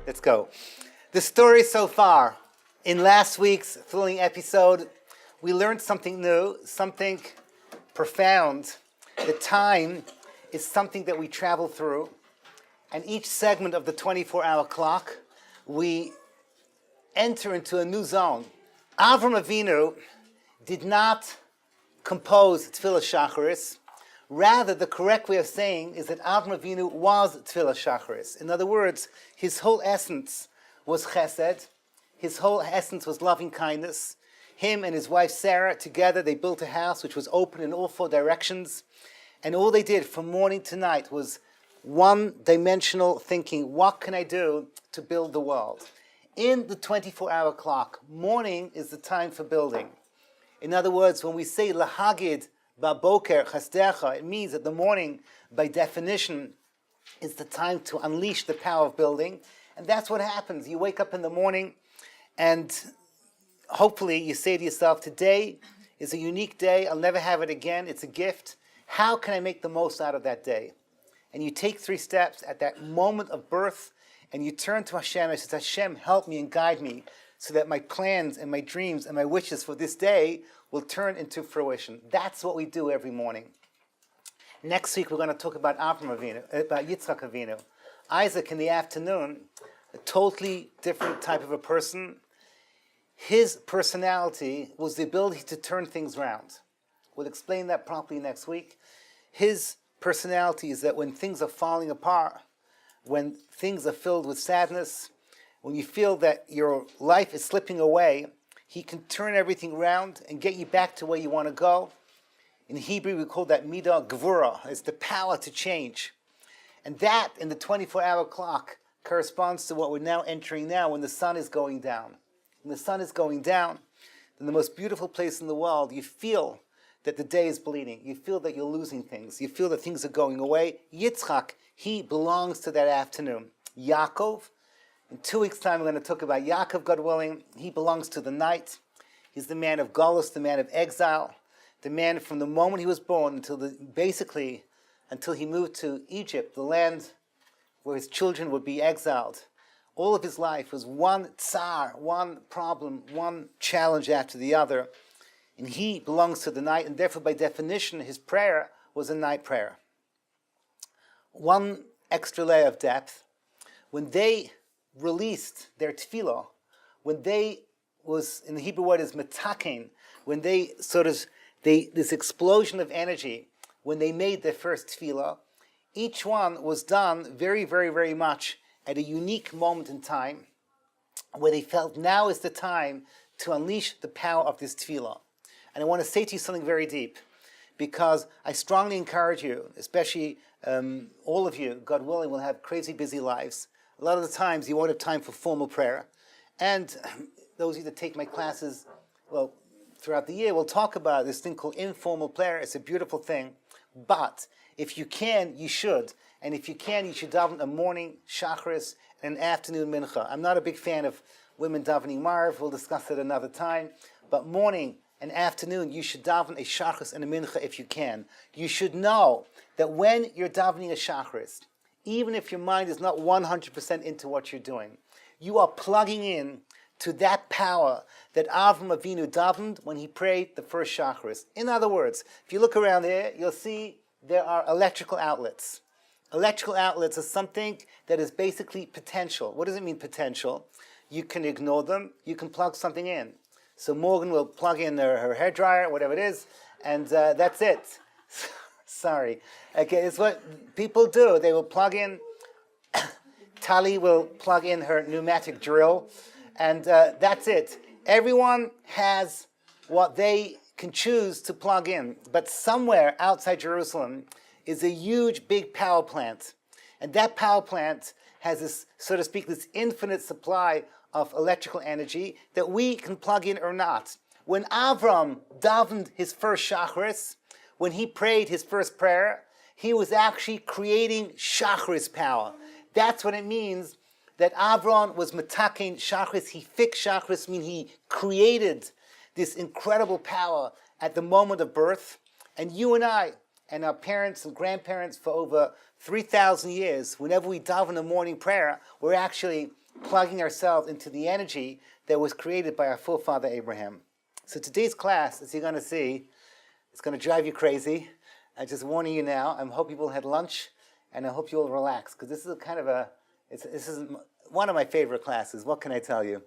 Let's go. The story so far. In last week's thrilling episode, we learned something new, something profound. The time is something that we travel through. And each segment of the 24-hour clock, we enter into a new zone. Avraham Avinu did not compose Tefillah Shacharis. Rather, the correct way of saying is that Avraham Avinu was Tefillah Shacharis. In other words, his whole essence was chesed. His whole essence was loving kindness. Him and his wife Sarah, together, they built a house which was open in all four directions. And all they did from morning to night was one-dimensional thinking. What can I do to build the world? In the 24-hour clock, morning is the time for building. In other words, when we say lahagid baboker chasdecha, it means that the morning, by definition, is the time to unleash the power of building. And that's what happens. You wake up in the morning and hopefully you say to yourself, today is a unique day. I'll never have it again. It's a gift. How can I make the most out of that day? And you take 3 steps at that moment of birth and you turn to Hashem and say, Hashem, help me and guide me so that my plans and my dreams and my wishes for this day will turn into fruition. That's what we do every morning. Next week we're going to talk about Avraham Avinu, about Yitzchak Avinu. Isaac in the afternoon, a totally different type of a person. His personality was the ability to turn things around. We'll explain that properly next week. His personality is that when things are falling apart, when things are filled with sadness, when you feel that your life is slipping away, he can turn everything around and get you back to where you want to go. In Hebrew, we call that midah gvura. It's the power to change. And that, in the 24-hour clock, corresponds to what we're now entering now when the sun is going down. When the sun is going down, in the most beautiful place in the world, you feel that the day is bleeding. You feel that you're losing things. You feel that things are going away. Yitzchak, he belongs to that afternoon. Yaakov, in 2 weeks' time, we're going to talk about Yaakov, God willing. He belongs to the night. He's the man of Golus, the man of exile, the man from the moment he was born until until he moved to Egypt, the land where his children would be exiled. All of his life was one tsar, one problem, one challenge after the other. And he belongs to the night, and therefore, by definition, his prayer was a night prayer. One extra layer of depth. When they released their tefillah, when they was, in the Hebrew word is metakein, when they this explosion of energy, when they made their first tefillah, each one was done very, very, very much at a unique moment in time, where they felt now is the time to unleash the power of this tefillah. And I want to say to you something very deep, because I strongly encourage you, especially all of you, God willing, will have crazy busy lives. A lot of the times you won't have time for formal prayer. And those of you that take my classes, well, throughout the year, we'll talk about this thing called informal prayer. It's a beautiful thing. But if you can, you should. And if you can, you should daven a morning shacharis and an afternoon mincha. I'm not a big fan of women davening marv. We'll discuss that another time. But morning and afternoon, you should daven a shacharis and a mincha if you can. You should know that when you're davening a shacharis, even if your mind is not 100% into what you're doing, you are plugging in to that power that Avraham Avinu davened when he prayed the first shacharis. In other words, if you look around there, you'll see there are electrical outlets. Electrical outlets are something that is basically potential. What does it mean, potential? You can ignore them, you can plug something in. So Morgan will plug in her hairdryer, whatever it is, and that's it. Sorry. Okay, it's what people do. They will plug in, Tali will plug in her pneumatic drill, and that's it. Everyone has what they can choose to plug in, but somewhere outside Jerusalem is a huge, big power plant. And that power plant has this, so to speak, this infinite supply of electrical energy that we can plug in or not. When Avram davened his first shacharis, when he prayed his first prayer, he was actually creating shacharis power. That's what it means that Avram was metakein shacharis. He fixed shacharis, meaning he created this incredible power at the moment of birth. And you and I, and our parents and grandparents for over 3,000 years, whenever we daven a morning prayer, we're actually plugging ourselves into the energy that was created by our forefather Abraham. So today's class, as you're going to see, it's going to drive you crazy. I'm just warning you now. I hope people had lunch, and I hope you'll relax, because this is this is one of my favorite classes. What can I tell you?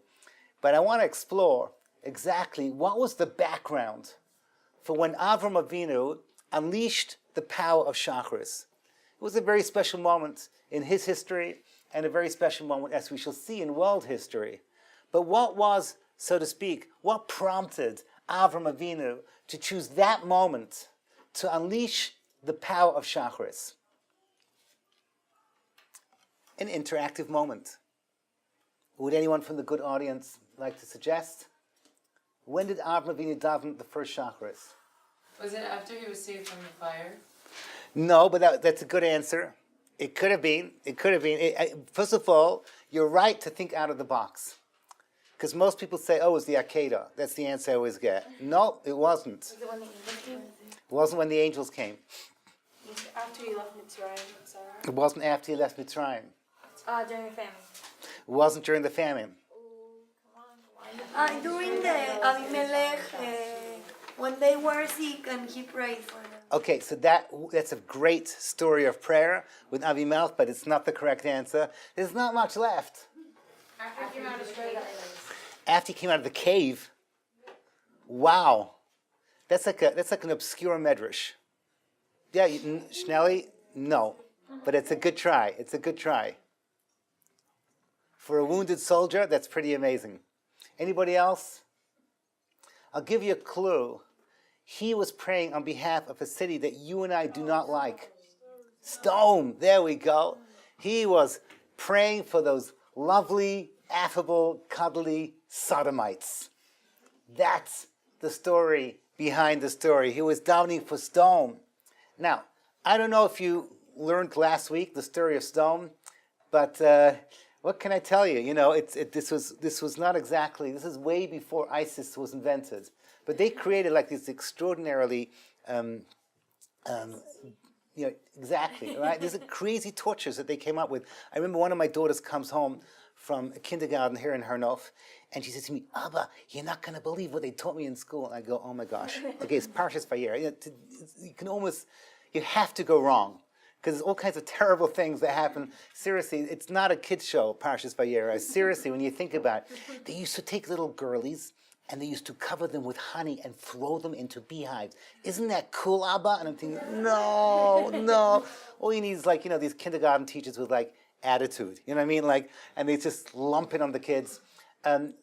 But I want to explore exactly what was the background for when Avraham Avinu unleashed the power of Shacharis. It was a very special moment in his history, and a very special moment, as we shall see, in world history. But what was, so to speak, what prompted Avraham Avinu to choose that moment to unleash the power of Shacharis? An interactive moment. Would anyone from the good audience like to suggest? When did Avraham Avinu daven the first Shacharis? Was it after he was saved from the fire? No, but that's a good answer. It could have been. First of all, you're right to think out of the box. Because most people say, oh, it was the Akedah. That's the answer I always get. No, it wasn't. Was it when the angels came? It wasn't when the angels came. Was it after he left Mitzrayim? It wasn't after he left Mitzrayim. During the famine. It wasn't during the famine. During the Abimelech, when they were sick and he prayed for them. Okay, so that's a great story of prayer with Avimelech, but it's not the correct answer. There's not much left. After he came out of the cave. After he came out of the cave. Wow, that's like an obscure medrash. Yeah, Schnelly, no, but it's a good try. It's a good try. For a wounded soldier, that's pretty amazing. Anybody else? I'll give you a clue. He was praying on behalf of a city that you and I do not like. Stone, there we go. He was praying for those lovely, affable, cuddly sodomites. That's the story behind the story. He was davening for Stone. Now, I don't know if you learned last week the story of Stone, but what can I tell you? You know, this was not exactly. This is way before ISIS was invented, but they created like these extraordinarily, exactly right. These are crazy tortures that they came up with. I remember one of my daughters comes home from a kindergarten here in Hernov, and she says to me, "Abba, you're not going to believe what they taught me in school." And I go, "Oh my gosh." Okay, it's Parshas Vayera. You have to go wrong. Because there's all kinds of terrible things that happen. Seriously, it's not a kid's show, Parshas Vayera. Seriously, when you think about it, they used to take little girlies and they used to cover them with honey and throw them into beehives. Isn't that cool, Abba? And I'm thinking, no. All you need is these kindergarten teachers with attitude. You know what I mean? And they just lump it on the kids.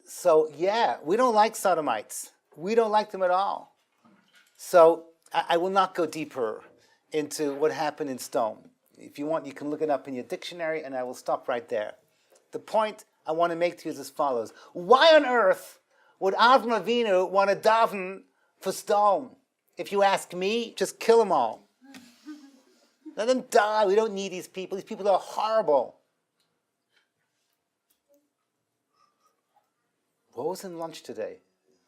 So yeah, we don't like sodomites. We don't like them at all. So I will not go deeper into what happened in Stone. If you want, you can look it up in your dictionary, and I will stop right there. The point I want to make to you is as follows. Why on earth would Avraham Avinu want to daven for Stone? If you ask me, just kill them all. Let them die. We don't need these people. These people are horrible. What was in lunch today?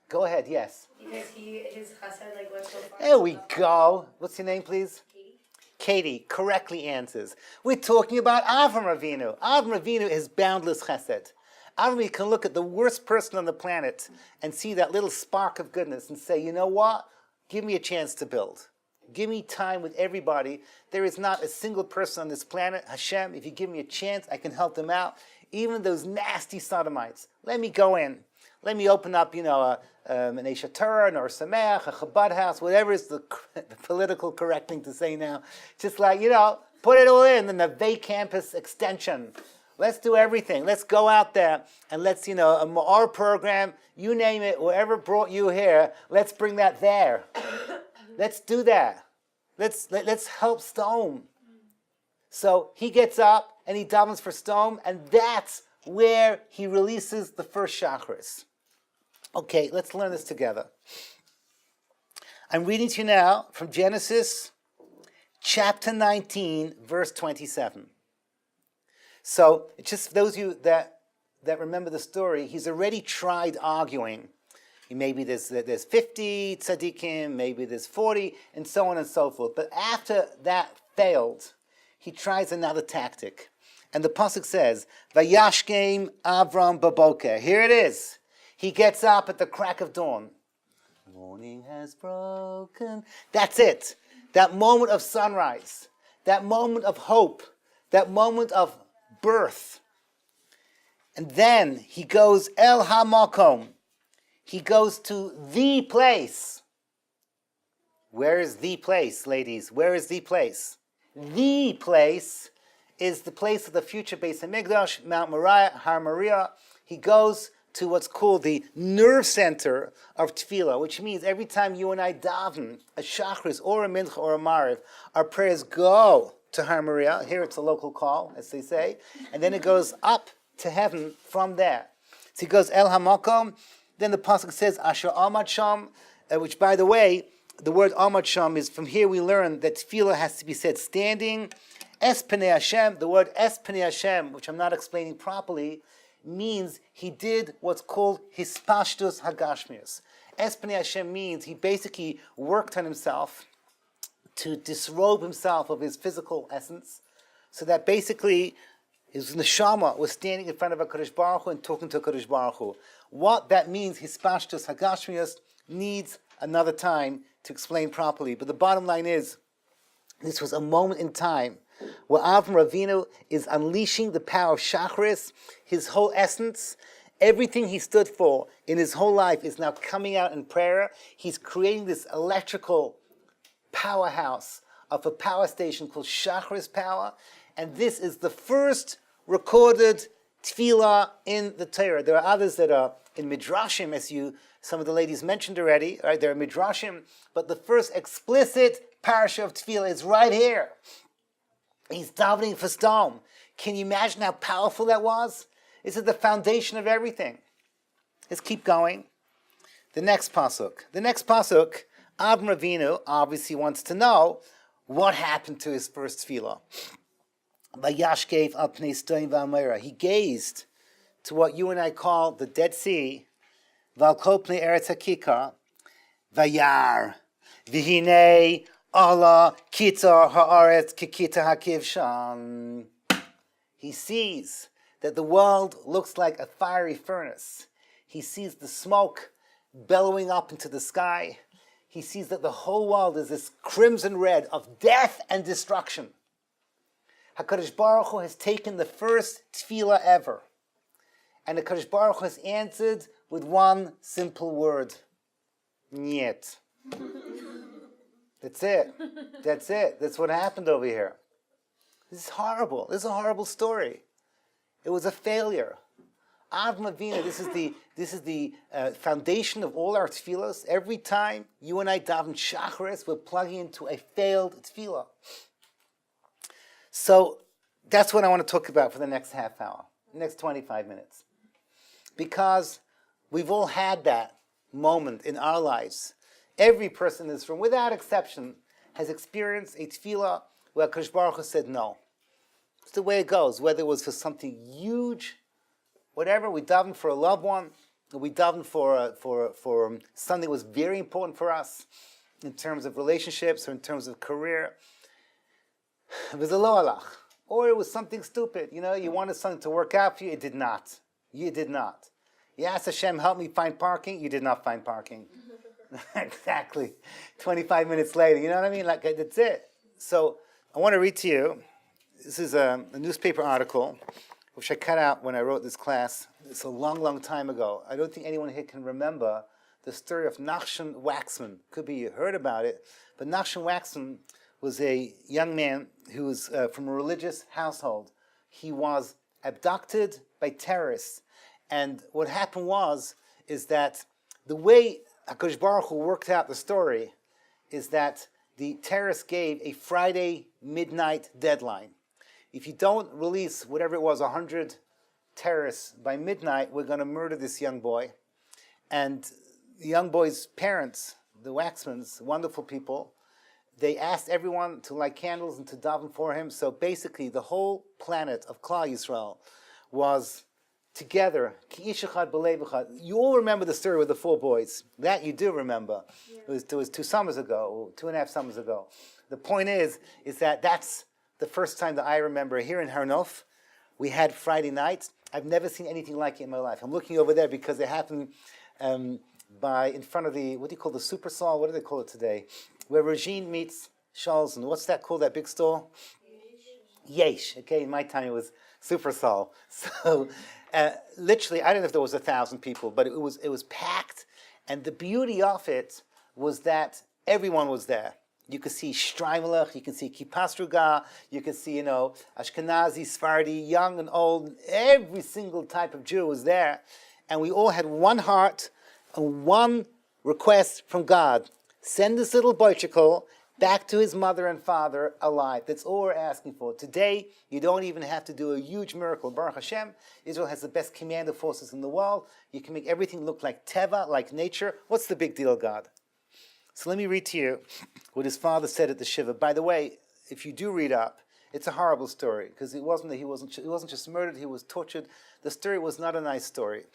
Go ahead, yes. Because his chesed went so far. There we go. What's your name, please? Katie correctly answers. We're talking about Avraham Avinu. Avraham Avinu is boundless chesed. Avraham Avinu can look at the worst person on the planet and see that little spark of goodness and say, you know what? Give me a chance to build. Give me time with everybody. There is not a single person on this planet. Hashem, if you give me a chance, I can help them out. Even those nasty sodomites. Let me go in. Let me open up, an Esha Torah, or Sameach, a Chabad house, whatever is the political correct thing to say now. Just put it all in the Navay campus extension. Let's do everything. Let's go out there and let's, a Ma'ar program, you name it, whoever brought you here, let's bring that there. Let's do that. Let's help Stone. So he gets up and he davens for Stone, and that's where he releases the first Shacharis. Okay, let's learn this together. I'm reading to you now from Genesis chapter 19, verse 27. So, just those of you that remember the story, he's already tried arguing. Maybe there's 50 tzaddikim, maybe there's 40, and so on and so forth. But after that failed, he tries another tactic. And the pasuk says, "Vayashkem Avram baboker." Here it is. He gets up at the crack of dawn. Morning has broken. That's it. That moment of sunrise. That moment of hope. That moment of birth. And then he goes El HaMakom. He goes to the place. Where is the place, ladies? Where is the place? The place is the place of the future Beis HaMikdash, Mount Moriah, Har Moriah. He goes to what's called the nerve center of Tefillah, which means every time you and I daven a Shachris or a Mincha or a Mariv, our prayers go to Har Moriah. Here it's a local call, as they say, and then it goes up to heaven from there. So he goes El HaMakom. Then the pasuk says Asher Amad Sham, which, by the way, the word Amad Sham is, from here we learn that Tefillah has to be said standing. Es Pnei Hashem, the word Es Pnei Hashem, which I'm not explaining properly, means he did what's called Hispashtus Hagashmius. Es Pnei Hashem means he basically worked on himself to disrobe himself of his physical essence, so that basically his neshama was standing in front of HaKadosh Baruch Hu and talking to HaKadosh Baruch Hu. What that means, Hispashtus Hagashmius, needs another time to explain properly. But the bottom line is, this was a moment in time where Avraham Avinu is unleashing the power of Shachris. His whole essence, everything he stood for in his whole life, is now coming out in prayer. He's creating this electrical powerhouse of a power station called Shachris power. And this is the first recorded tefillah in the Torah. There are others that are in Midrashim, as some of the ladies mentioned already. Right? There are Midrashim, but the first explicit parasha of tefillah is right here. He's davening for Sdom. Can you imagine how powerful that was? This is the foundation of everything. Let's keep going. The next pasuk. Avraham Avinu obviously wants to know what happened to his first tefillah. Vayashkev al pnei Sdom v'Amora. He gazed to what you and I call the Dead Sea. Val kol pnei Eretz Hakikar. Vayar. V'hinei Allah kitar haaretz kikita hakivshan. He sees that the world looks like a fiery furnace. He sees the smoke bellowing up into the sky. He sees that the whole world is this crimson red of death and destruction. HaKadosh Baruch Hu has taken the first tefillah ever, and HaKadosh Baruch Hu has answered with one simple word: Niet. That's it. That's what happened over here. This is horrible. This is a horrible story. It was a failure. Avraham Avinu, this is the foundation of all our tefillahs. Every time you and I daven Shacharis, we're plugging into a failed tefillah. So that's what I want to talk about for the next half hour, next 25 minutes. Because we've all had that moment in our lives. Every person in this room, without exception, has experienced a tefillah where HaKadosh Baruch Hu said no. It's the way it goes, whether it was for something huge, whatever. We davened for a loved one, or we davened for something that was very important for us in terms of relationships or in terms of career. It was a lo alach. Or it was something stupid. You wanted something to work out for you, it did not. You did not. You asked Hashem, help me find parking, you did not find parking. Exactly. 25 minutes later, you know what I mean? Like, that's it. So I want to read to you. This is a newspaper article, which I cut out when I wrote this class. It's a long, long time ago. I don't think anyone here can remember the story of Menachem Waxman. Could be you heard about it, but Menachem Waxman was a young man who was from a religious household. He was abducted by terrorists. And what happened is that the way HaKadosh Baruch Hu worked out the story is that the terrorists gave a Friday midnight deadline. If you don't release whatever it was, 100 terrorists by midnight, we're going to murder this young boy. And the young boy's parents, the Waxmans, wonderful people, they asked everyone to light candles and to daven for him. So basically, the whole planet of Klal Yisrael was together. You all remember the story with the 4 boys. That you do remember. Yeah. It was 2 summers ago, or 2.5 summers ago. The point is that that's the first time that I remember here in Har Nof, we had Friday night. I've never seen anything like it in my life. I'm looking over there because it happened in front of the, what do you call the Super Saul? What do they call it today? Where Regine meets Charles. And what's that called, that big store? Yesh. Okay, in my time it was Super Saul. So literally, I don't know if there was 1,000 people, but it was packed. And the beauty of it was that everyone was there. You could see Streimelech, you can see Kippas Ruga, you could see, Ashkenazi, Sephardi, young and old. Every single type of Jew was there. And we all had one heart and one request from God. Send this little boychikel back to his mother and father alive. That's all we're asking for. Today, you don't even have to do a huge miracle. Baruch Hashem, Israel has the best commando forces in the world. You can make everything look like teva, like nature. What's the big deal, God? So let me read to you what his father said at the Shiva. By the way, if you do read up, it's a horrible story, because it wasn't that he wasn't just murdered, he was tortured. The story was not a nice story.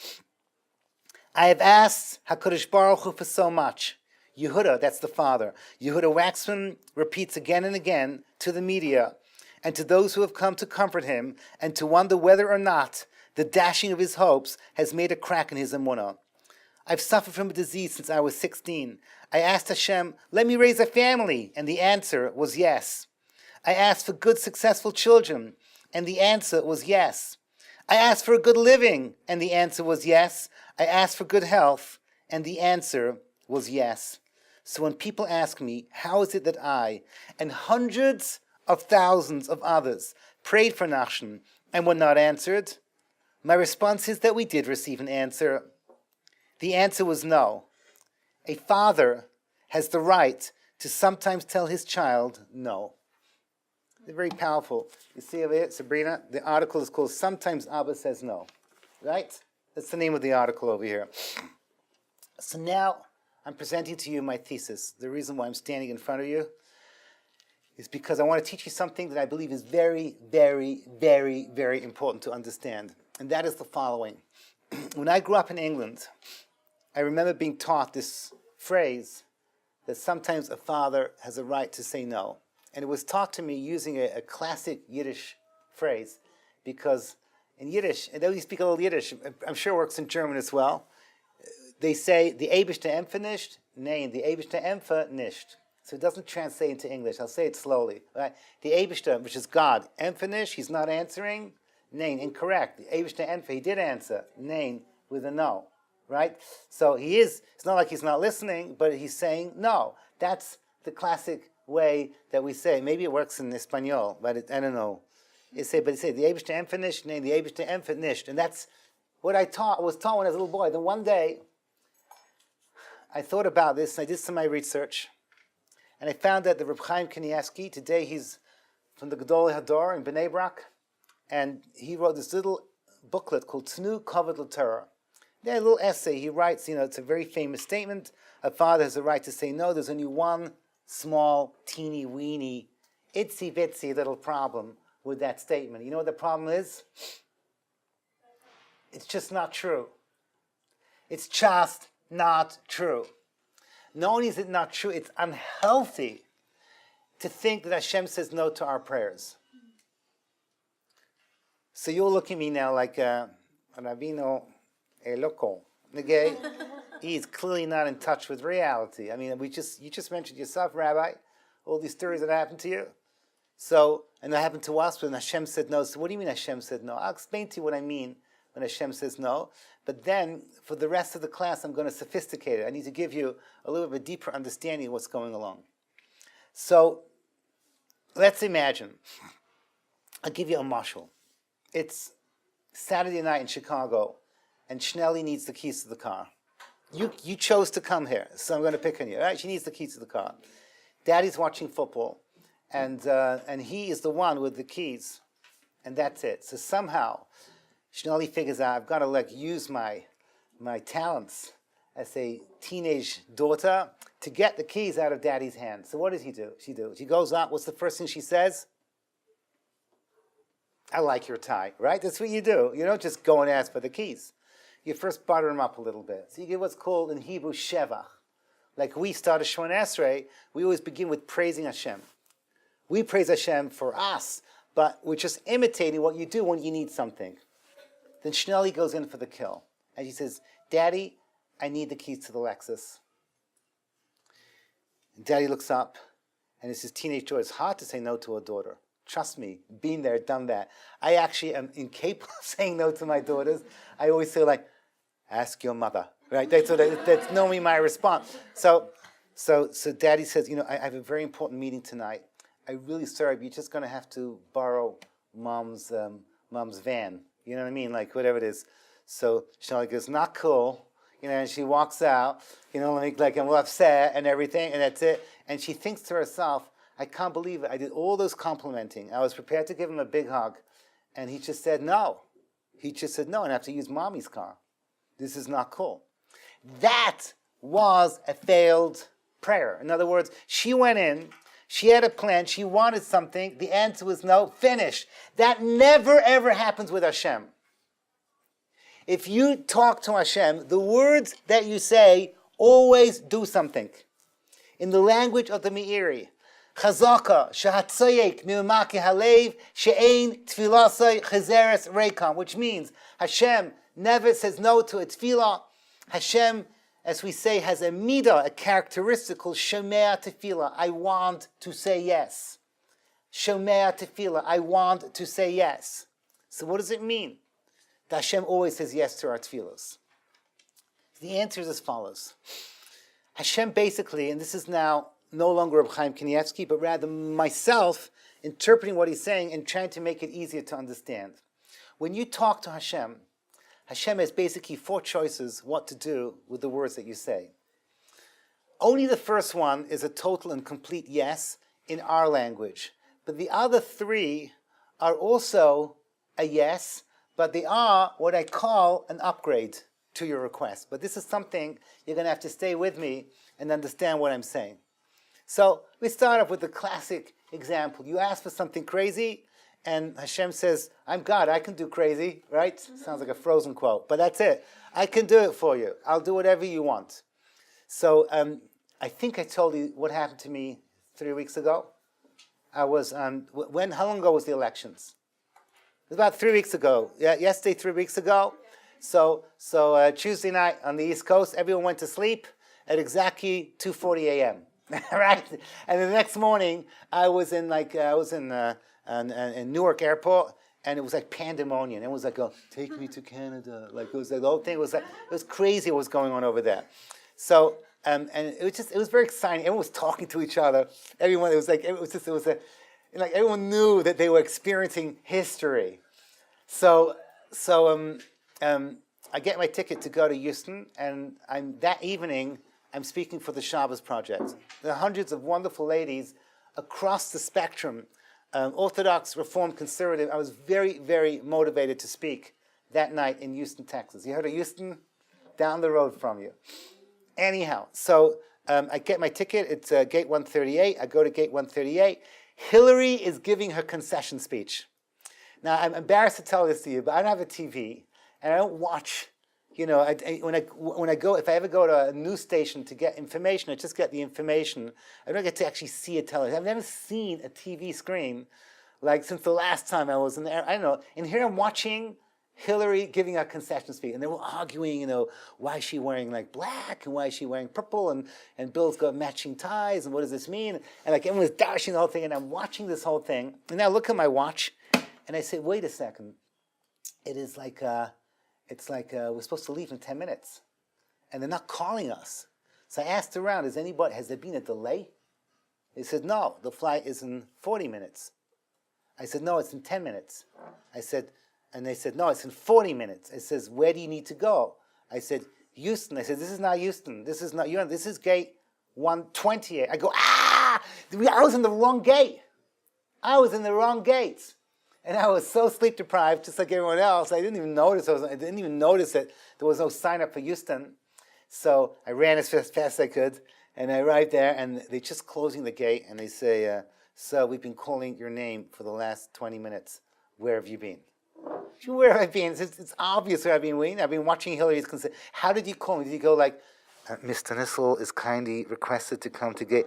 I have asked HaKadosh Baruch Hu for so much. Yehuda, that's the father. Yehuda Waxman repeats again and again to the media and to those who have come to comfort him and to wonder whether or not the dashing of his hopes has made a crack in his emunah. I've suffered from a disease since I was 16. I asked Hashem, let me raise a family, and the answer was yes. I asked for good, successful children, and the answer was yes. I asked for a good living, and the answer was yes. I asked for good health, and the answer was yes. So when people ask me, how is it that I and hundreds of thousands of others prayed for Nachshon and were not answered, my response is that we did receive an answer. The answer was no. A father has the right to sometimes tell his child no. They're very powerful. You see over here, Sabrina, the article is called Sometimes Abba Says No. Right? That's the name of the article over here. So now I'm presenting to you my thesis. The reason why I'm standing in front of you is because I want to teach you something that I believe is very, very, very, very important to understand. And that is the following. When I grew up in England, I remember being taught this phrase that sometimes a father has a right to say no. And it was taught to me using a classic Yiddish phrase, because in Yiddish, and though you speak a little Yiddish, I'm sure it works in German as well, they say, the Eibishter empfe nicht, nein, the Eibishter empfe nicht. So it doesn't translate into English. I'll say it slowly. Right? The Eibishter, which is God, empfe nicht, he's not answering, nein, incorrect. The Eibishter empfe, he did answer, nein, with a no. Right? So it's not like he's not listening, but he's saying no. That's the classic way that we say. Maybe it works in Espanol, but I don't know. But it say the Eibishter empfe nicht, nein, the Eibishter empfe nicht. And that's what I was taught when I was a little boy. Then one day, I thought about this, and I did some of my research, and I found that the Reb Chaim Kanievsky, today he's from the Gedolei Hador in Bnei Brak, and he wrote this little booklet called Tnu Kavod L'Torah. There's a little essay he writes, it's a very famous statement. A father has a right to say no. There's only one small, teeny, weeny, itsy bitsy little problem with that statement. You know what the problem is? It's just not true. It's just not true. Not only is it not true, it's unhealthy to think that Hashem says no to our prayers. So you'll look at me now like Rabino Eloko. Okay? He's clearly not in touch with reality. I mean, you just mentioned yourself, Rabbi, all these stories that happened to you. So, and that happened to us when Hashem said no. So what do you mean Hashem said no? I'll explain to you what I mean when Hashem says no. But then, for the rest of the class, I'm going to sophisticate it. I need to give you a little bit of a deeper understanding of what's going along. So, let's imagine. I'll give you a mashal. It's Saturday night in Chicago, and Schnelly needs the keys to the car. You chose to come here, so I'm going to pick on you. Right? She needs the keys to the car. Daddy's watching football, and he is the one with the keys, and that's it. So somehow, Schnelly figures out, I've got to use my talents as a teenage daughter to get the keys out of Daddy's hand. So what does he do? She goes up. What's the first thing she says? I like your tie, right? That's what you do. You don't just go and ask for the keys. You first butter them up a little bit. So you get what's called in Hebrew shevach. Like we start a Shemona Esrei, we always begin with praising Hashem. We praise Hashem for us, but we're just imitating what you do when you need something. Then Schnelly goes in for the kill. And she says, Daddy, I need the keys to the Lexus. And Daddy looks up, and it's his teenage daughter. It's hard to say no to a daughter. Trust me, been there, done that. I actually am incapable of saying no to my daughters. I always say, like, ask your mother. Right? That's normally my response. So Daddy says, I have a very important meeting tonight. I'm really sorry, but you're just going to have to borrow Mom's van. You know what I mean? Like, whatever it is. So Charlotte goes, not cool. And she walks out, like I'm upset and everything, and that's it. And she thinks to herself, I can't believe it. I did all those complimenting. I was prepared to give him a big hug. And he just said no. He just said no, and I have to use Mommy's car. This is not cool. That was a failed prayer. In other words, she went in, she had a plan, she wanted something, the answer was no, finished. That never ever happens with Hashem. If you talk to Hashem, the words that you say always do something. In the language of the Meiri, Chazaka, Shahatzoyek, Mimaki Halev, She'ein Tfilasai Chazeres Reikam, which means Hashem never says no to a tefillah. Hashem, as we say, has a midah, a characteristic called Shomea Tefillah. I want to say yes. Shomea Tefillah. I want to say yes. So what does it mean? That Hashem always says yes to our tefillahs. The answer is as follows. Hashem basically, and this is now no longer Reb Chaim Kanievsky, but rather myself interpreting what he's saying and trying to make it easier to understand. When you talk to Hashem, Hashem has basically 4 choices what to do with the words that you say. Only the first one is a total and complete yes in our language. But the other 3 are also a yes, but they are what I call an upgrade to your request. But this is something you're going to have to stay with me and understand what I'm saying. So we start off with the classic example. You ask for something crazy, and Hashem says, I'm God, I can do crazy, right? Sounds like a Frozen quote, but that's it. I can do it for you. I'll do whatever you want. So I think I told you what happened to me 3 weeks ago. I was, how long ago was the elections? It was about 3 weeks ago. Yeah, yesterday, 3 weeks ago. So Tuesday night on the East Coast, everyone went to sleep at exactly 2:40 a.m. Right? And the next morning, I was in Newark Airport, and it was like pandemonium. It was like, take me to Canada. Like it was like the whole thing. It was crazy what was going on over there. So and it was very exciting. Everyone was talking to each other. Everyone, everyone knew that they were experiencing history. So I get my ticket to go to Houston, and that evening I'm speaking for the Shabbos Project. There are hundreds of wonderful ladies across the spectrum, Orthodox, Reformed, Conservative. I was very, very motivated to speak that night in Houston, Texas. You heard of Houston? Down the road from you. Anyhow, so I get my ticket. It's gate 138. I go to gate 138. Hillary is giving her concession speech. Now, I'm embarrassed to tell this to you, but I don't have a TV, and I don't watch. When I go, if I ever go to a news station to get information, I just get the information. I don't get to actually see a television. I've never seen a TV screen like since the last time I was in there. I don't know. And here I'm watching Hillary giving a concession speech, and they were arguing, why is she wearing like black and why is she wearing purple, and Bill's got matching ties, and what does this mean? And like everyone was dashing the whole thing, and I'm watching this whole thing, and I look at my watch, and I say, wait a second, it is like we're supposed to leave in 10 minutes, and they're not calling us. So I asked around, has there been a delay? They said, no, the flight is in 40 minutes. I said, no, it's in 10 minutes. And they said, no, it's in 40 minutes. It says, where do you need to go? I said, Houston. I said, this is not Houston. This is not Houston. This is gate 128. I go, I was in the wrong gate. And I was so sleep deprived, just like everyone else. I didn't even notice that there was no sign up for Houston. So I ran as fast as I could, and I arrived there, and they're just closing the gate, and they say, so we've been calling your name for the last 20 minutes. Where have you been? Where have I been? It's obvious where I've been waiting. I've been watching Hillary's concert. How did you call me? Did you go like, Mr. Nissel is kindly requested to come to gate.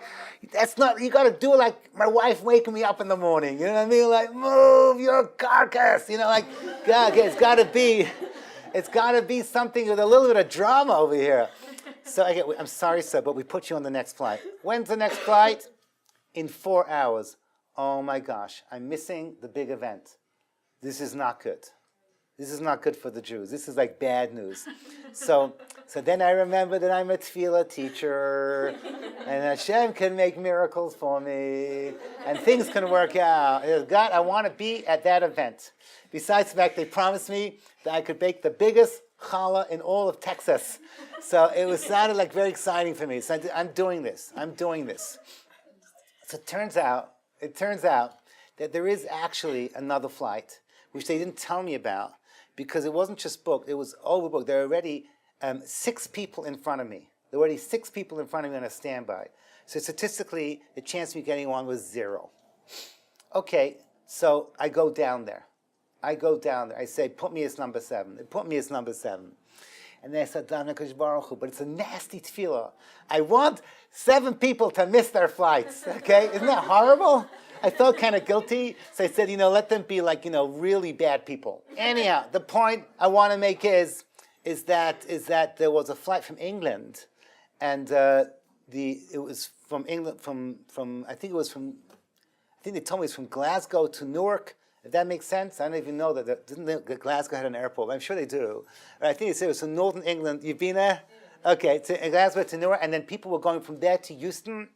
That's not, you got to do it like my wife waking me up in the morning. You know what I mean? Like, move your carcass. You know, like, God, it's got to be something with a little bit of drama over here. So I'm sorry, sir, but we put you on the next flight. When's the next flight? In 4 hours. Oh my gosh, I'm missing the big event. This is not good. This is not good for the Jews. This is like bad news. So then I remember that I'm a tefillah teacher, and Hashem can make miracles for me, and things can work out. God, I want to be at that event. Besides the fact they promised me that I could bake the biggest challah in all of Texas. So it sounded like very exciting for me. So I'm doing this. So it turns out that there is actually another flight, which they didn't tell me about, because it wasn't just booked, it was overbooked. There are already 6 people in front of me. There were already 6 people in front of me on a standby. So statistically, the chance of me getting on was 0. Okay, so I go down there. I say, put me as number 7. They put me as number 7. And then I said, but it's a nasty tefillah. I want 7 people to miss their flights, okay? Isn't that horrible? I felt kind of guilty, so I said, let them be like, really bad people. Anyhow, the point I want to make is that there was a flight from England, and it was from England, I think they told me it's from Glasgow to Newark. If that makes sense, I don't even know that. Didn't Glasgow had an airport? I'm sure they do. I think they said it was from Northern England. You've been there? Okay, to Glasgow to Newark, and then people were going from there to Houston.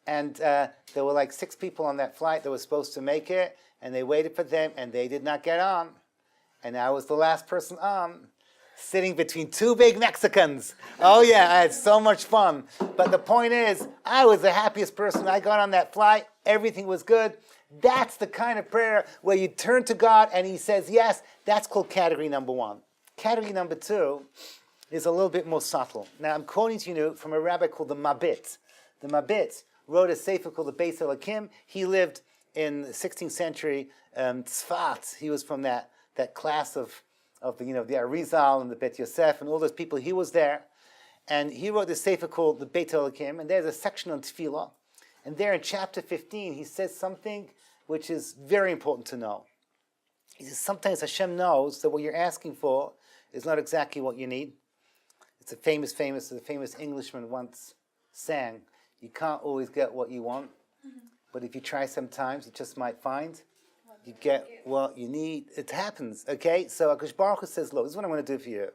And there were like 6 people on that flight that were supposed to make it, and they waited for them, and they did not get on. And I was the last person on, sitting between 2 big Mexicans. Oh yeah, I had so much fun. But the point is, I was the happiest person. I got on that flight, everything was good. That's the kind of prayer where you turn to God and He says yes. That's called category number 1. Category number 2 is a little bit more subtle. Now I'm quoting to you from a rabbi called the Mabit. The Mabit wrote a sefer called the Beis Elokim. He lived in the 16th century Tzfat. He was from that class of the Arizal and the Bet Yosef and all those people. He was there, and he wrote this sefer called the Beis Elokim. And there's a section on tefillah, and there in chapter 15 he says something which is very important to know. He says sometimes Hashem knows that what you're asking for is not exactly what you need. It's a famous Englishman once sang, you can't always get what you want, but if you try sometimes, you just might find you get what you need. It happens, okay? So HaKadosh Baruch Hu says, look, this is what I'm going to do for you.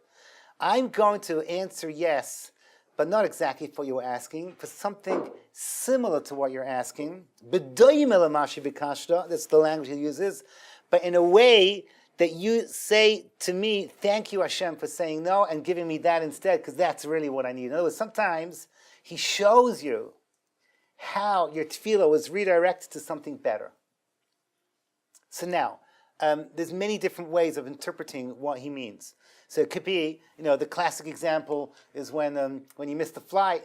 I'm going to answer yes, but not exactly for what you were asking, for something similar to what you're asking. That's the language he uses, but in a way that you say to me, thank you Hashem for saying no and giving me that instead, because that's really what I need. In other words, sometimes He shows you how your tefillah was redirected to something better. So now, there's many different ways of interpreting what he means. So it could be, the classic example is when you miss the flight,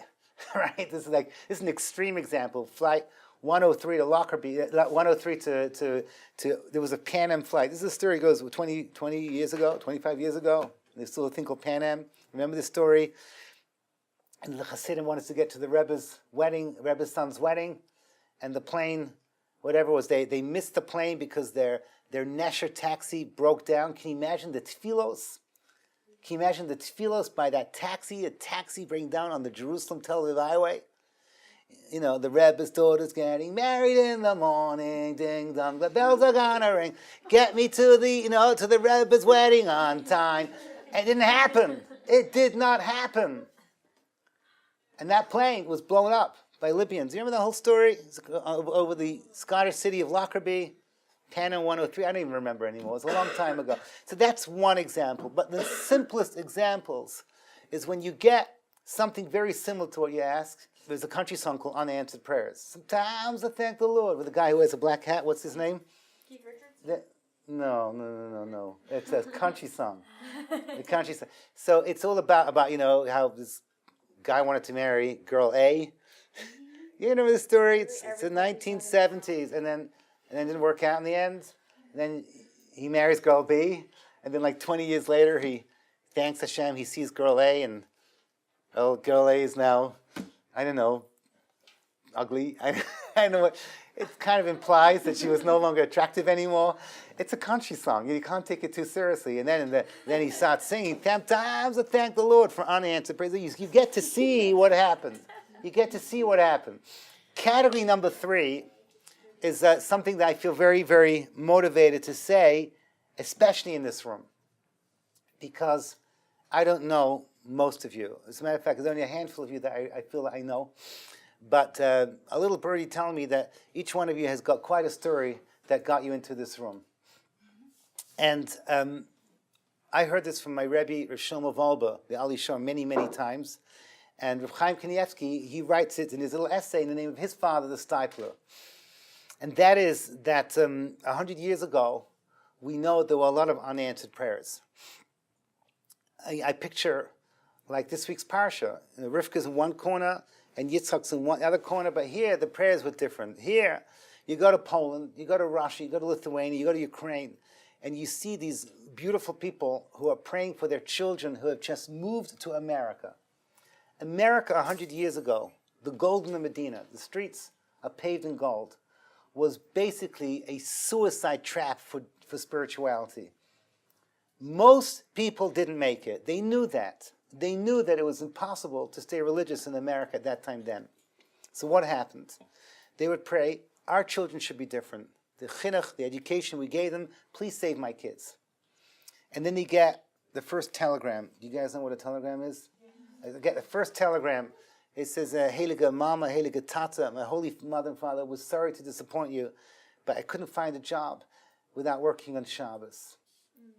right? This is an extreme example. Flight 103 to Lockerbie, 103 to there was a Pan Am flight. This is a story that goes 20 years ago, 25 years ago. There's still a thing called Pan Am. Remember this story? And the Hasidim wanted to get to the Rebbe's wedding, Rebbe's son's wedding, and the plane, whatever it was, they missed the plane because their Nesher taxi broke down. Can you imagine the tefillos? Can you imagine the tefillos by that taxi, a taxi breaking down on the Jerusalem-Tel Aviv highway? The Rebbe's daughter's getting married in the morning, ding dong, the bells are gonna ring. Get me to the Rebbe's wedding on time. It didn't happen. It did not happen. And that plane was blown up by Libyans. You remember the whole story? Over the Scottish city of Lockerbie, Pan Am 103. I don't even remember anymore. It was a long time ago. So that's one example. But the simplest examples is when you get something very similar to what you ask. There's a country song called Unanswered Prayers. Sometimes I thank the Lord. With a guy who wears a black hat. What's his name? Keith Richards? No. It's a country song. The country song. So it's all about how this guy wanted to marry girl A. You know the story? It's the 1970s, and then it didn't work out in the end. And then he marries girl B, and then like 20 years later, he thanks Hashem. He sees girl A, and Oh, girl A is now, I don't know, ugly. I don't know what. It kind of implies that she was no longer attractive anymore. It's a country song. You can't take it too seriously. And then he starts singing, 10 times I thank the Lord for unanswered praise. You get to see what happened. You get to see what happened. Category number 3 is something that I feel very, very motivated to say, especially in this room, because I don't know most of you. As a matter of fact, there's only a handful of you that I feel that I know. But a little birdie telling me that each one of you has got quite a story that got you into this room. And I heard this from my Rabbi, Rav Shlomo Wolbe, the Ali Shor, many, many times. And Rav Chaim Kanievsky, he writes it in his little essay in the name of his father, the Stipler. And that is that 100 years ago, we know there were a lot of unanswered prayers. I picture, like this week's parsha, Rivka's in one corner, and Yitzchak's in one other corner, but here the prayers were different. Here, you go to Poland, you go to Russia, you go to Lithuania, you go to Ukraine, and you see these beautiful people who are praying for their children who have just moved to America. America 100 years ago, the golden Medina, the streets are paved in gold, was basically a suicide trap for spirituality. Most people didn't make it. They knew that. They knew that it was impossible to stay religious in America at that time then. So what happened? They would pray, our children should be different. The chinuch, the education we gave them, please save my kids. And then they get the first telegram. Do you guys know what a telegram is? They get the first telegram. It says, Heilige Mama, Heilige Tata, my holy mother and father, was sorry to disappoint you, but I couldn't find a job without working on Shabbos.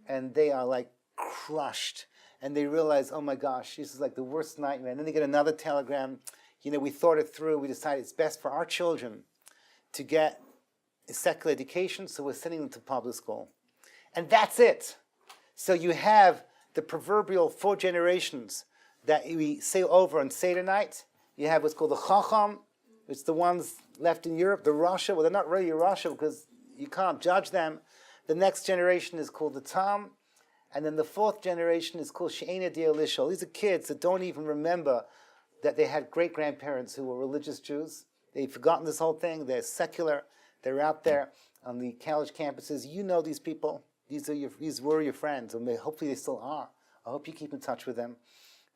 And they are like crushed. And they realize, oh my gosh, this is like the worst nightmare. And then they get another telegram. We thought it through. We decided it's best for our children to get a secular education, so we're sending them to public school. And that's it. So you have the proverbial 4 generations that we say over on Seder night. You have what's called the Chacham. It's the ones left in Europe, the Russia. Well, they're not really Russia because you can't judge them. The next generation is called the Tam. And then the 4th generation is called She'ena Dia Lishol. These are kids that don't even remember that they had great-grandparents who were religious Jews. They've forgotten this whole thing. They're secular. They're out there on the college campuses. You know these people. These were your friends. And hopefully they still are. I hope you keep in touch with them.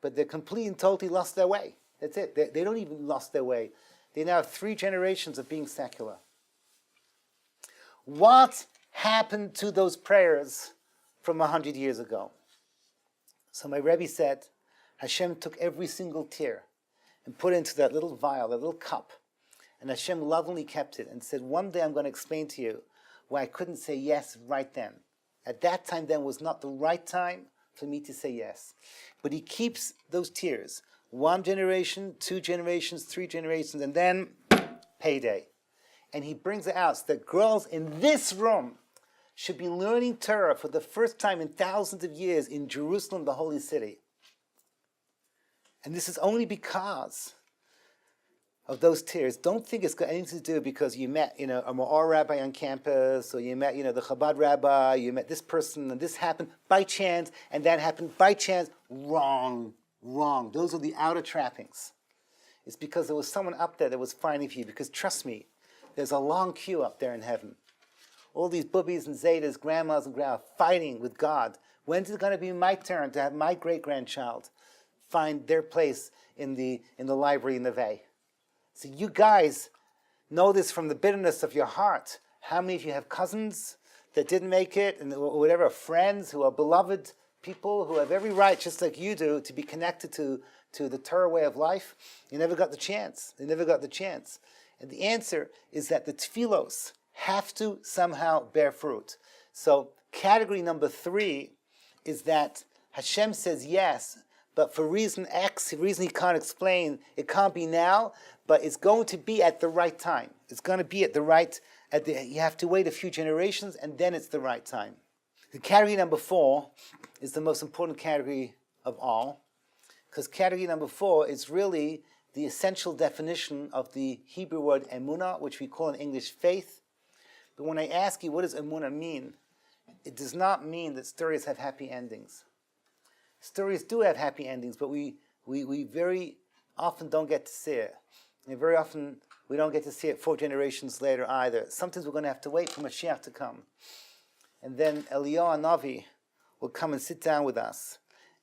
But they're completely and totally lost their way. That's it. They don't even lost their way. They now have 3 generations of being secular. What happened to those prayers from 100 years ago? So my Rebbe said, Hashem took every single tear and put it into that little vial, that little cup. And Hashem lovingly kept it and said, one day I'm going to explain to you why I couldn't say yes right then. At that time then was not the right time for me to say yes. But he keeps those tears. 1 generation, 2 generations, 3 generations, and then payday. And he brings it out so that girls in this room should be learning Torah for the first time in thousands of years in Jerusalem, the holy city. And this is only because of those tears. Don't think it's got anything to do because you met, a Ma'or rabbi on campus, or you met, the Chabad rabbi, you met this person, and this happened by chance, and that happened by chance. Wrong. Those are the outer trappings. It's because there was someone up there that was fighting for you, because trust me, there's a long queue up there in heaven. All these boobies and zetas, grandmas and grandmas fighting with God. When's it going to be my turn to have my great-grandchild find their place in the library in the Vay? So you guys know this from the bitterness of your heart. How many of you have cousins that didn't make it, and whatever, friends who are beloved people who have every right, just like you do, to be connected to the Torah way of life? You never got the chance. They never got the chance. And the answer is that the tefillos have to somehow bear fruit. So category number 3 is that Hashem says yes, but for reason X, reason he can't explain, it can't be now, but it's going to be at the right time. It's going to be at the right, you have to wait a few generations, and then it's the right time. The category number 4 is the most important category of all, because category number 4 is really the essential definition of the Hebrew word emunah, which we call in English faith. But when I ask you, what does emunah mean? It does not mean that stories have happy endings. Stories do have happy endings, but we we very often don't get to see it. And very often we don't get to see it 4 generations later either. Sometimes we're going to have to wait for Mashiach to come. And then Eliyahu Hanavi will come and sit down with us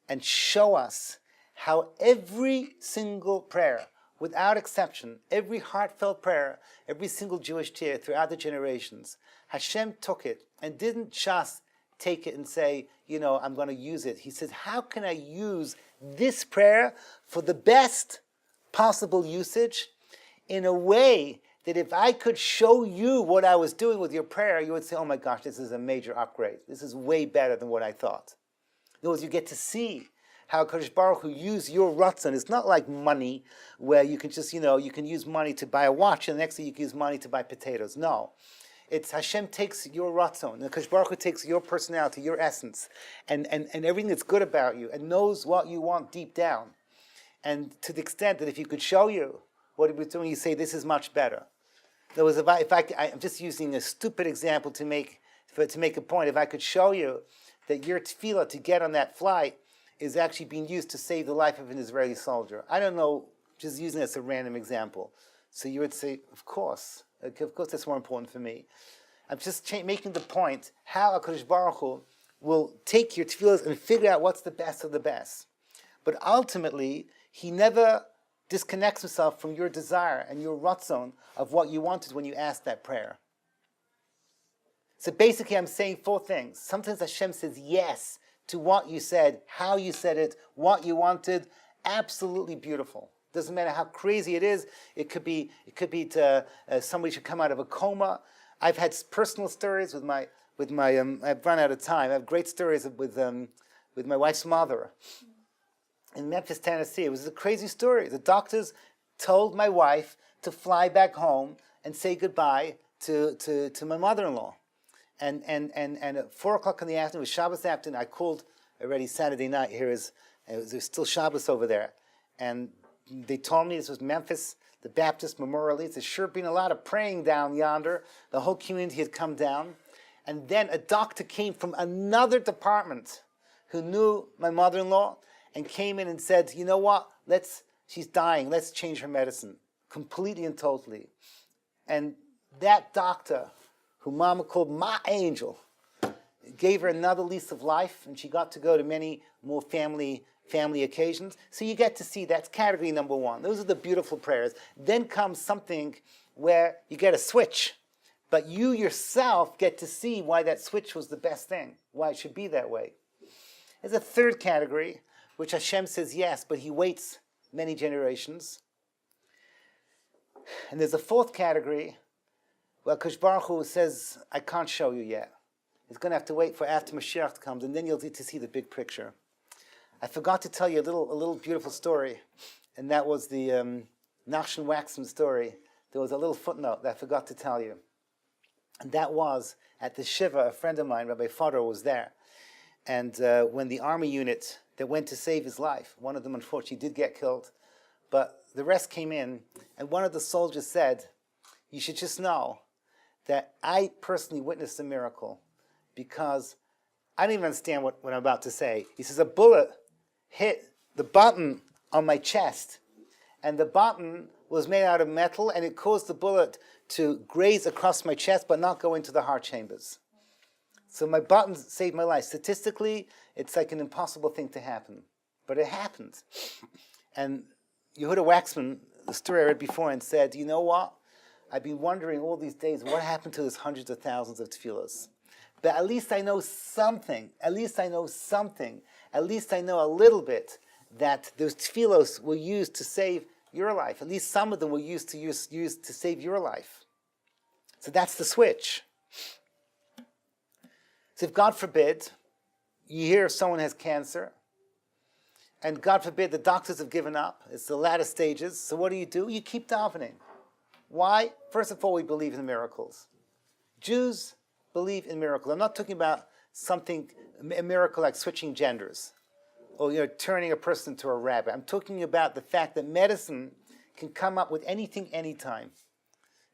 and show us how every single prayer, without exception, every heartfelt prayer, every single Jewish tear throughout the generations, Hashem took it and didn't just take it and say, I'm going to use it. He said, how can I use this prayer for the best possible usage in a way that if I could show you what I was doing with your prayer, you would say, oh my gosh, this is a major upgrade. This is way better than what I thought. In other words, you get to see how Kadosh Baruch Hu used your ratzon. It's not like money, where you can just, you can use money to buy a watch, and the next thing you can use money to buy potatoes. No. It's Hashem takes your ratzon, and Kadosh Baruch Hu takes your personality, your essence, and everything that's good about you, and knows what you want deep down. And to the extent that if he could show you what he was doing, you say, this is much better. In other words, I'm just using a stupid example to make a point. If I could show you that your tefillah to get on that flight is actually being used to save the life of an Israeli soldier. I don't know, just using it as a random example. So you would say, of course that's more important for me. I'm just making the point how HaKadosh Baruch Hu will take your tefillahs and figure out what's the best of the best. But ultimately, he never disconnects himself from your desire and your ratzon of what you wanted when you asked that prayer. So basically, I'm saying 4 things. Sometimes Hashem says yes to what you said, how you said it, what you wanted. Absolutely beautiful. Doesn't matter how crazy it is. It could be to somebody should come out of a coma. I've had personal stories with my. I've run out of time. I have great stories with my wife's mother in Memphis, Tennessee. It was a crazy story. The doctors told my wife to fly back home and say goodbye to my mother-in-law. And at 4 o'clock in the afternoon, it was Shabbos afternoon, I called already Saturday night. There's still Shabbos over there. And they told me this was Memphis, the Baptist Memorial. There's sure been a lot of praying down yonder. The whole community had come down. And then a doctor came from another department who knew my mother-in-law and came in and said, you know what, she's dying, let's change her medicine, completely and totally. And that doctor, who Mama called my angel, gave her another lease of life, and she got to go to many more family occasions. So you get to see, that's category number 1. Those are the beautiful prayers. Then comes something where you get a switch, but you yourself get to see why that switch was the best thing, why it should be that way. There's a 3rd category, which Hashem says yes, but he waits many generations. And there's a 4th category, where Kadosh Baruch Hu says, I can't show you yet. He's going to have to wait for after Mashiach comes, and then you'll get to see the big picture. I forgot to tell you a little beautiful story, and that was the Nachshon Waxman story. There was a little footnote that I forgot to tell you. And that was, at the Shiva, a friend of mine, Rabbi Fodor, was there. And when the army unit that went to save his life, one of them unfortunately did get killed, but the rest came in, and one of the soldiers said, you should just know that I personally witnessed a miracle, because I don't even understand what I'm about to say. He says, a bullet hit the button on my chest, and the button was made out of metal, and it caused the bullet to graze across my chest but not go into the heart chambers. So my button saved my life. Statistically, it's like an impossible thing to happen, but it happened. And Yehuda Waxman, the story I read before, and said, you know what? I've been wondering all these days what happened to those hundreds of thousands of tefillahs. But at least I know something. At least I know a little bit that those tefillos were used to save your life. At least some of them were used to save your life. So that's the switch. So if God forbid, you hear if someone has cancer, and God forbid the doctors have given up, it's the latter stages, so what do? You keep davening. Why? First of all, we believe in miracles. Jews believe in miracles. I'm not talking about a miracle like switching genders, or turning a person into a rabbit. I'm talking about the fact that medicine can come up with anything, anytime,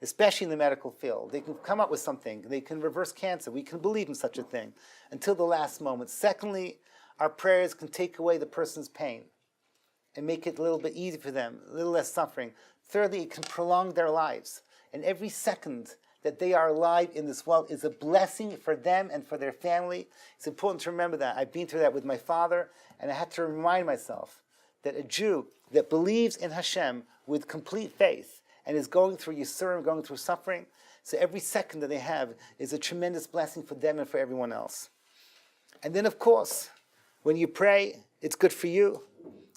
especially in the medical field. They can come up with something. They can reverse cancer. We can believe in such a thing until the last moment. Secondly, our prayers can take away the person's pain. and make it a little bit easier for them, a little less suffering. Thirdly, it can prolong their lives. And every second that they are alive in this world is a blessing for them and for their family. It's important to remember that. I've been through that with my father, and I had to remind myself that a Jew that believes in Hashem with complete faith and is going through Yisurim, going through suffering, so every second that they have is a tremendous blessing for them and for everyone else. And then, of course, when you pray, it's good for you.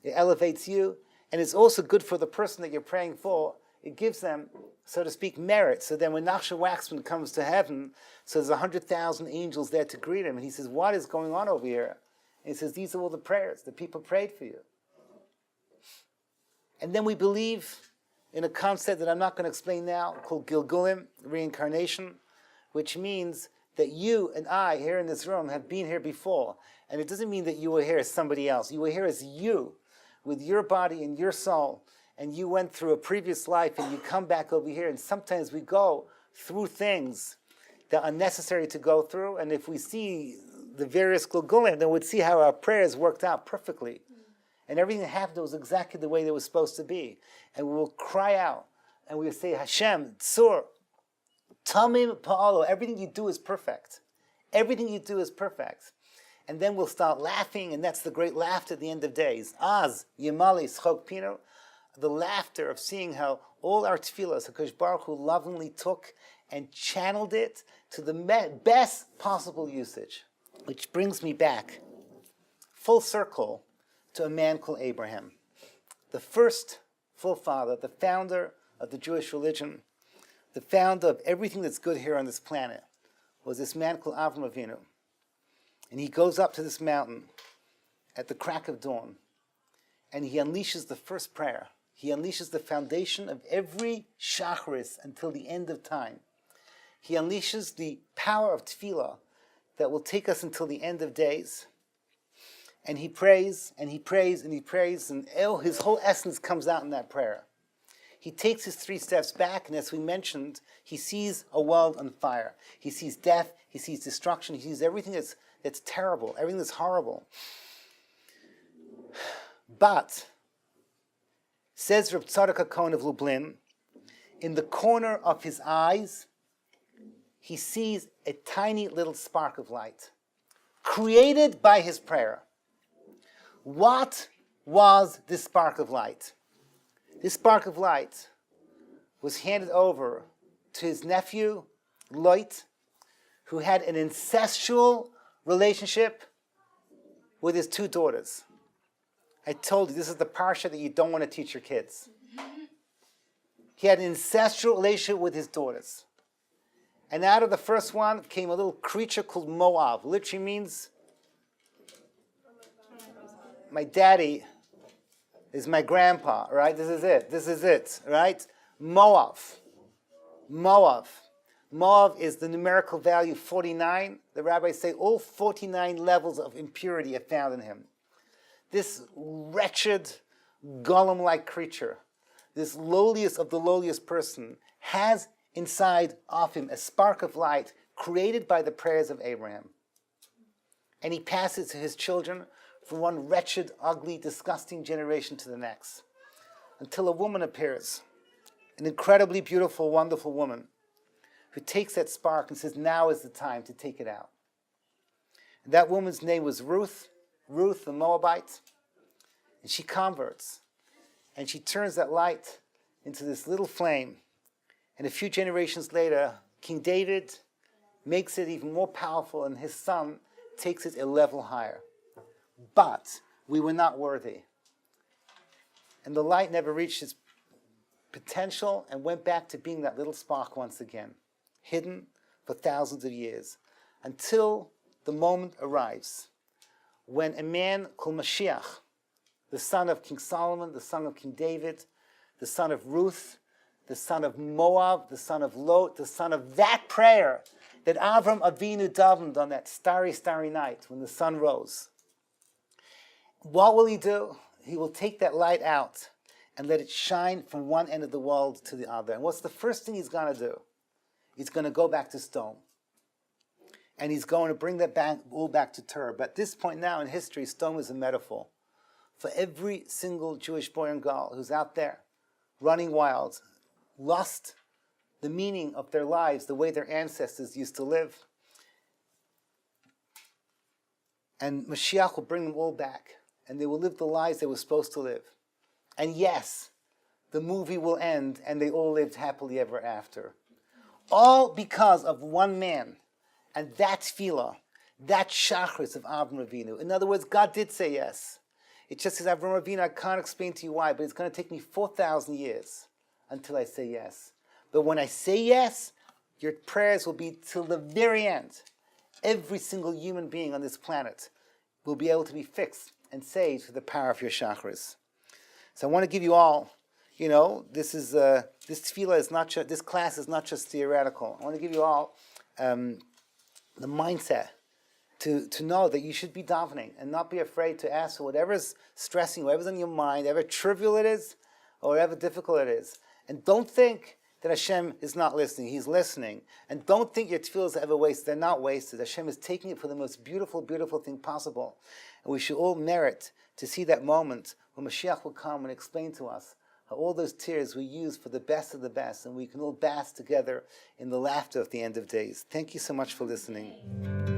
It elevates you. And it's also good for the person that you're praying for. It gives them, so to speak, merit. So then when Nachshon Waxman comes to heaven, so there's 100,000 angels there to greet him. And he says, what is going on over here? And he says, these are all the prayers that people prayed for you. And then we believe in a concept that I'm not going to explain now, called Gilgulim, reincarnation, which means that you and I here in this room have been here before. And it doesn't mean that you were here as somebody else. You were here as you, with your body and your soul. And you went through a previous life and you come back over here. And sometimes we go through things that are necessary to go through. And if we see the various Gilgulim, then we'd see how our prayers worked out perfectly. And everything that happened was exactly the way they were supposed to be. And we will cry out and we will say, Hashem, Tzur, Tamim Pa'alo, everything you do is perfect. Everything you do is perfect. And then we'll start laughing, and that's the great laughter at the end of days. Az, Yemali, Schok Pino, the laughter of seeing how all our tefillas, HaKadosh Baruch Hu lovingly took and channeled it to the best possible usage. Which brings me back, full circle, to a man called Abraham. The first forefather, the founder of the Jewish religion, the founder of everything that's good here on this planet, was this man called Avraham Avinu. And he goes up to this mountain at the crack of dawn, and he unleashes the first prayer. He unleashes the foundation of every shacharis until the end of time. He unleashes the power of tefillah that will take us until the end of days. And he prays, and he prays, and he prays, and his whole essence comes out in that prayer. He takes his 3 steps back, and as we mentioned, he sees a world on fire. He sees death, he sees destruction, he sees everything that's terrible, everything that's horrible. But, says Reb Tzadok HaKohen of Lublin, in the corner of his eyes, he sees a tiny little spark of light, created by his prayer. What was this spark of light? This spark of light was handed over to his nephew, Lot, who had an incestual relationship with his 2 daughters. I told you, this is the parsha that you don't want to teach your kids. He had an incestual relationship with his daughters. And out of the first one came a little creature called Moab. Literally means, my daddy is my grandpa, right? This is it, right? Moab. Moab is the numerical value 49. The rabbis say all 49 levels of impurity are found in him. This wretched, golem-like creature, this lowliest of the lowliest person, has inside of him a spark of light created by the prayers of Abraham. And he passes to his children from one wretched, ugly, disgusting generation to the next, until a woman appears, an incredibly beautiful, wonderful woman, who takes that spark and says, now is the time to take it out. And that woman's name was Ruth the Moabite, and she converts, and she turns that light into this little flame, and a few generations later, King David makes it even more powerful, and his son takes it a level higher. But we were not worthy. And the light never reached its potential and went back to being that little spark once again, hidden for thousands of years, until the moment arrives when a man called Mashiach, the son of King Solomon, the son of King David, the son of Ruth, the son of Moab, the son of Lot, the son of that prayer that Avraham Avinu davened on that starry, starry night when the sun rose. What will he do? He will take that light out and let it shine from one end of the world to the other. And what's the first thing he's going to do? He's going to go back to stone. And he's going to bring that back, all back to Torah. But at this point now in history, stone is a metaphor for every single Jewish boy and girl who's out there running wild, lost the meaning of their lives, the way their ancestors used to live. And Mashiach will bring them all back, and they will live the lives they were supposed to live. And yes, the movie will end, and they all lived happily ever after. All because of one man, and that tefillah, that shachris of Avraham Avinu. In other words, God did say yes. It just says, Avraham Avinu, I can't explain to you why, but it's going to take me 4,000 years until I say yes. But when I say yes, your prayers will be till the very end. Every single human being on this planet will be able to be fixed and saved through the power of your chakras. So I want to give you all, this tefillah is not just, this class is not just theoretical. I want to give you all the mindset to know that you should be davening and not be afraid to ask for whatever's stressing you, whatever's on your mind, however trivial it is or however difficult it is. And don't think that Hashem is not listening. He's listening. And don't think your tefillahs are ever wasted. They're not wasted. Hashem is taking it for the most beautiful, beautiful thing possible. And we should all merit to see that moment when Mashiach will come and explain to us how all those tears were used for the best of the best, and we can all bask together in the laughter at the end of days. Thank you so much for listening.